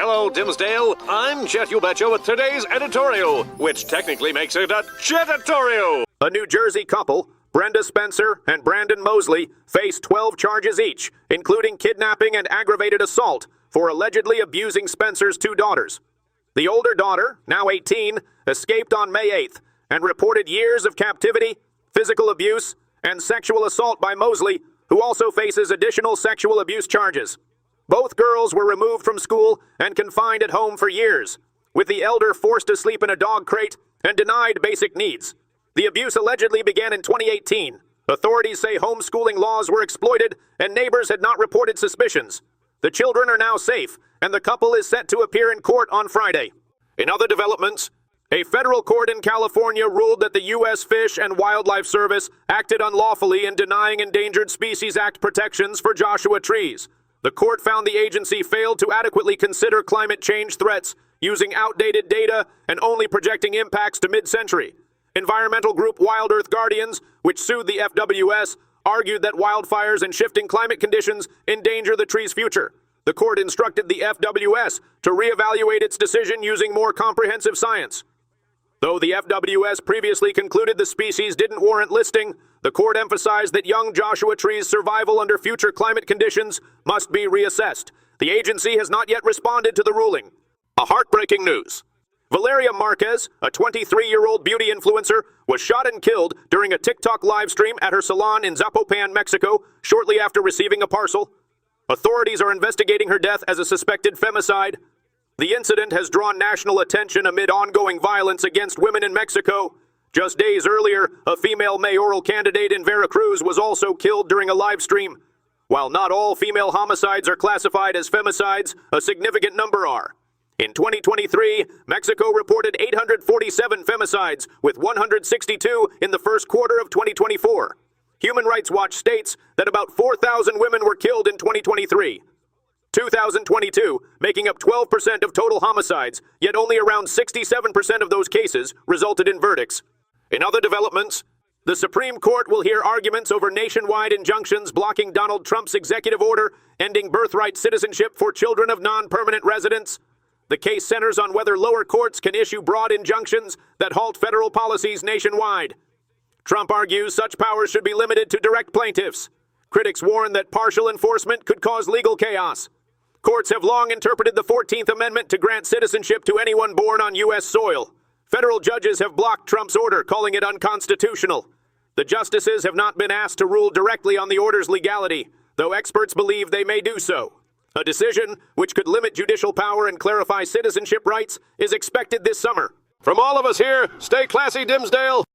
Hello, Dimsdale. I'm Jet You Betcha with today's editorial, which technically makes it a Jetatorial. A New Jersey couple, Brenda Spencer and Brandon Mosley, face 12 charges each, including kidnapping and aggravated assault, for allegedly abusing Spencer's two daughters. The older daughter, now 18, escaped on May 8th and reported years of captivity, physical abuse, and sexual assault by Mosley, who also faces additional sexual abuse charges. Both girls were removed from school and confined at home for years, with the elder forced to sleep in a dog crate and denied basic needs. The abuse allegedly began in 2018. Authorities say homeschooling laws were exploited and neighbors had not reported suspicions. The children are now safe, and the couple is set to appear in court on Friday. In other developments, a federal court in California ruled that the U.S. Fish and Wildlife Service acted unlawfully in denying Endangered Species Act protections for Joshua trees. The court found the agency failed to adequately consider climate change threats, using outdated data and only projecting impacts to mid-century. Environmental group Wild Earth Guardians, which sued the FWS, argued that wildfires and shifting climate conditions endanger the tree's future. The court instructed the FWS to reevaluate its decision using more comprehensive science. Though the FWS previously concluded the species didn't warrant listing, the court emphasized that young Joshua trees' survival under future climate conditions must be reassessed. The agency has not yet responded to the ruling. A heartbreaking news. Valeria Marquez, a 23-year-old beauty influencer, was shot and killed during a TikTok live stream at her salon in Zapopan, Mexico, shortly after receiving a parcel. Authorities are investigating her death as a suspected femicide. The incident has drawn national attention amid ongoing violence against women in Mexico. Just days earlier, a female mayoral candidate in Veracruz was also killed during a live stream. While not all female homicides are classified as femicides, a significant number are. In 2023, Mexico reported 847 femicides, with 162 in the first quarter of 2024. Human Rights Watch states that about 4,000 women were killed in 2023. 2022, making up 12% of total homicides, yet only around 67% of those cases resulted in verdicts. In other developments, the Supreme Court will hear arguments over nationwide injunctions blocking Donald Trump's executive order ending birthright citizenship for children of non-permanent residents. The case centers on whether lower courts can issue broad injunctions that halt federal policies nationwide. Trump argues such powers should be limited to direct plaintiffs. Critics warn that partial enforcement could cause legal chaos. Courts have long interpreted the 14th Amendment to grant citizenship to anyone born on U.S. soil. Federal judges have blocked Trump's order, calling it unconstitutional. The justices have not been asked to rule directly on the order's legality, though experts believe they may do so. A decision, which could limit judicial power and clarify citizenship rights, is expected this summer. From all of us here, stay classy, Dimsdale.